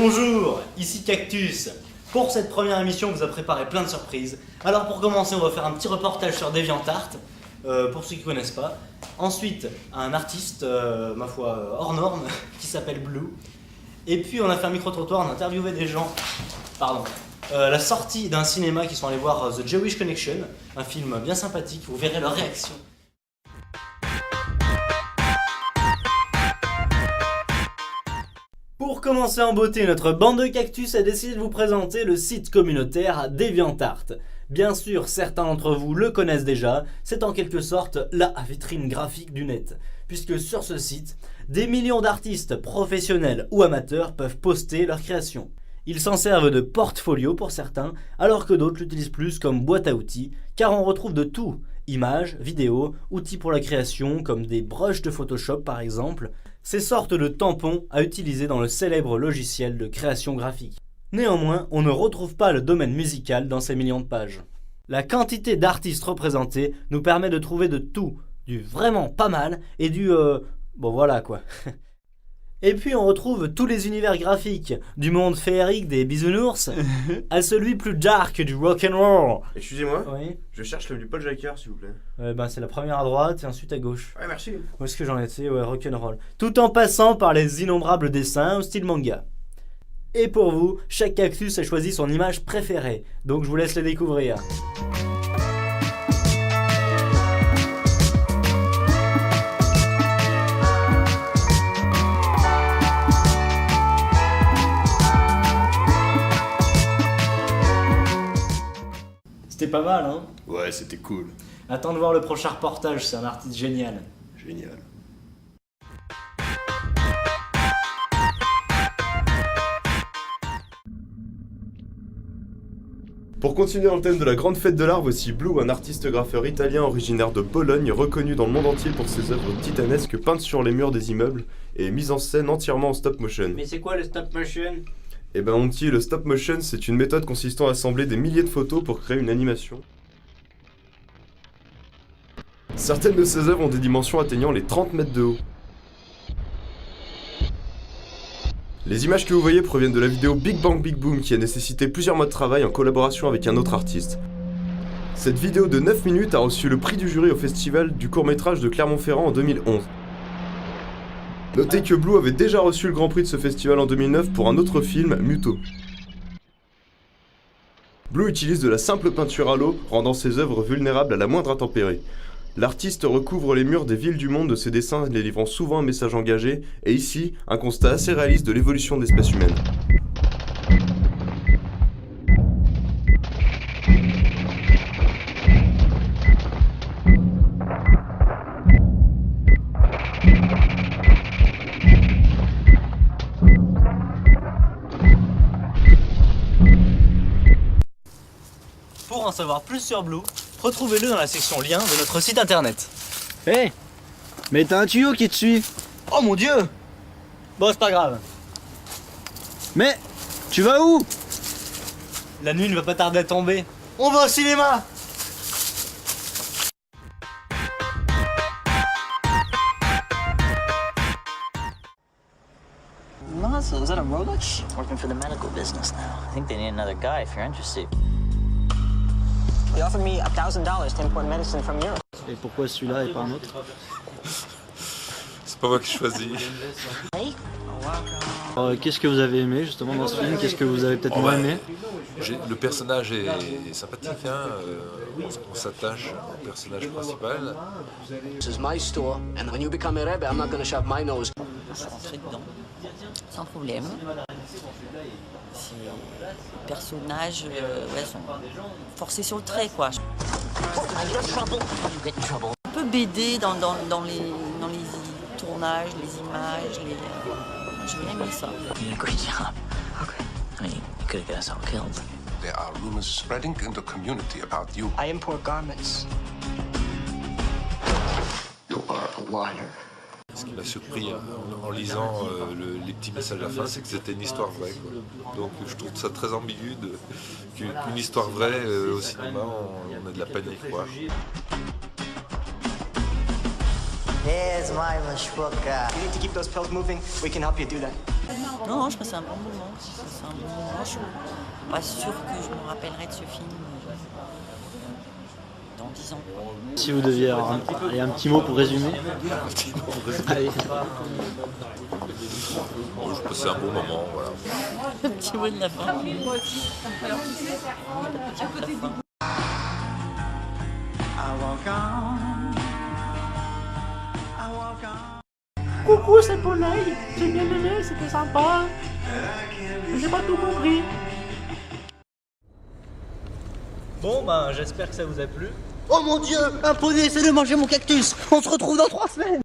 Bonjour, ici Cactus. Pour cette première émission, on vous a préparé plein de surprises. Alors pour commencer, on va faire un petit reportage sur DeviantArt, pour ceux qui ne connaissent pas. Ensuite, un artiste, ma foi, hors norme, qui s'appelle Blue. Et puis on a fait un micro-trottoir, on a interviewé des gens, la sortie d'un cinéma qui sont allés voir The Jewish Connection, un film bien sympathique, vous verrez leur réaction. Pour commencer en beauté, notre bande de cactus a décidé de vous présenter le site communautaire DeviantArt. Bien sûr, certains d'entre vous le connaissent déjà, c'est en quelque sorte la vitrine graphique du net. Puisque sur ce site, des millions d'artistes professionnels ou amateurs peuvent poster leurs créations. Ils s'en servent de portfolio pour certains, alors que d'autres l'utilisent plus comme boîte à outils, car on retrouve de tout. Images, vidéos, outils pour la création comme des brushes de Photoshop par exemple, ces sortes de tampons à utiliser dans le célèbre logiciel de création graphique. Néanmoins, on ne retrouve pas le domaine musical dans ces millions de pages. La quantité d'artistes représentés nous permet de trouver de tout, du vraiment pas mal et du bon voilà quoi. Et puis on retrouve tous les univers graphiques, du monde féerique des bisounours à celui plus dark du rock'n'roll. Excusez-moi, Oui. je cherche le Paul Jacquard s'il vous plaît. C'est la première à droite et ensuite à gauche. Ouais, merci. Où est-ce que j'en étais? Ouais, rock'n'roll. Tout en passant par les innombrables dessins au style manga. Et pour vous, chaque cactus a choisi son image préférée, donc je vous laisse les découvrir. C'était pas mal, hein? Ouais, c'était cool. Attends de voir le prochain reportage, c'est un artiste génial. Génial. Pour continuer dans le thème de la grande fête de l'art, voici Blue, un artiste graffeur italien originaire de Bologne, reconnu dans le monde entier pour ses œuvres titanesques peintes sur les murs des immeubles et mises en scène entièrement en stop motion. Mais c'est quoi le stop motion? Eh ben mon petit, le stop motion, c'est une méthode consistant à assembler des milliers de photos pour créer une animation. Certaines de ces œuvres ont des dimensions atteignant les 30 mètres de haut. Les images que vous voyez proviennent de la vidéo Big Bang Big Boom qui a nécessité plusieurs mois de travail en collaboration avec un autre artiste. Cette vidéo de 9 minutes a reçu le prix du jury au festival du court-métrage de Clermont-Ferrand en 2011. Notez que Blue avait déjà reçu le grand prix de ce festival en 2009 pour un autre film, Muto. Blue utilise de la simple peinture à l'eau, rendant ses œuvres vulnérables à la moindre intempérie. L'artiste recouvre les murs des villes du monde de ses dessins, les livrant souvent un message engagé, et ici, un constat assez réaliste de l'évolution de l'espèce humaine. Pour en savoir plus sur Blue, retrouvez-le dans la section lien de notre site internet. Hé, mais t'as un tuyau qui te suit. Oh mon dieu! Bon, c'est pas grave. Mais tu vas où? La nuit ne va pas tarder à tomber. On va au cinéma! Mazda, is that a Rolex? Working for the medical business now. I think they need another guy if you're interested. They offered me $1,000 to import medicine from Europe. Et pourquoi celui-là et pas un autre? C'est pas moi qui choisis. Qu'est-ce que vous avez aimé justement dans ce film? Qu'est-ce que vous avez peut-être moins aimé? Le personnage est sympathique, hein. On s'attache au personnage principal. This is my store, and when you become a rebbe, I'm not gonna shove my nose. Je suis rentré dedans, sans problème. Les personnages sont forcés sur le trait, quoi. Un peu BD dans les tournages, les images, j'ai bien aimé ça. You did a great job. Okay. I mean, you could have got us all killed. There are rumors spreading in the community about you. I import garments. You are a liar. Ce qui m'a surpris en lisant les petits messages à la fin, c'est que c'était une histoire vraie, quoi. Donc je trouve ça très ambigu qu'une histoire vraie au cinéma, on a de la peine à y croire. Here's my mashbuka. You need to keep those pills moving. We can help you do that. Non, je passe un bon moment. Je suis pas sûre que je me rappellerai de ce film dans 10 ans. Si vous deviez aller un petit mot pour résumer. Allez. Bon, je passais un bon moment, voilà. Un petit mot de la fin. Coucou, c'est Polaï. J'ai bien aimé, c'était sympa. J'ai pas tout compris. Bon, ben, j'espère que ça vous a plu. Oh mon dieu, un poney essaie de manger mon cactus. On se retrouve dans 3 semaines.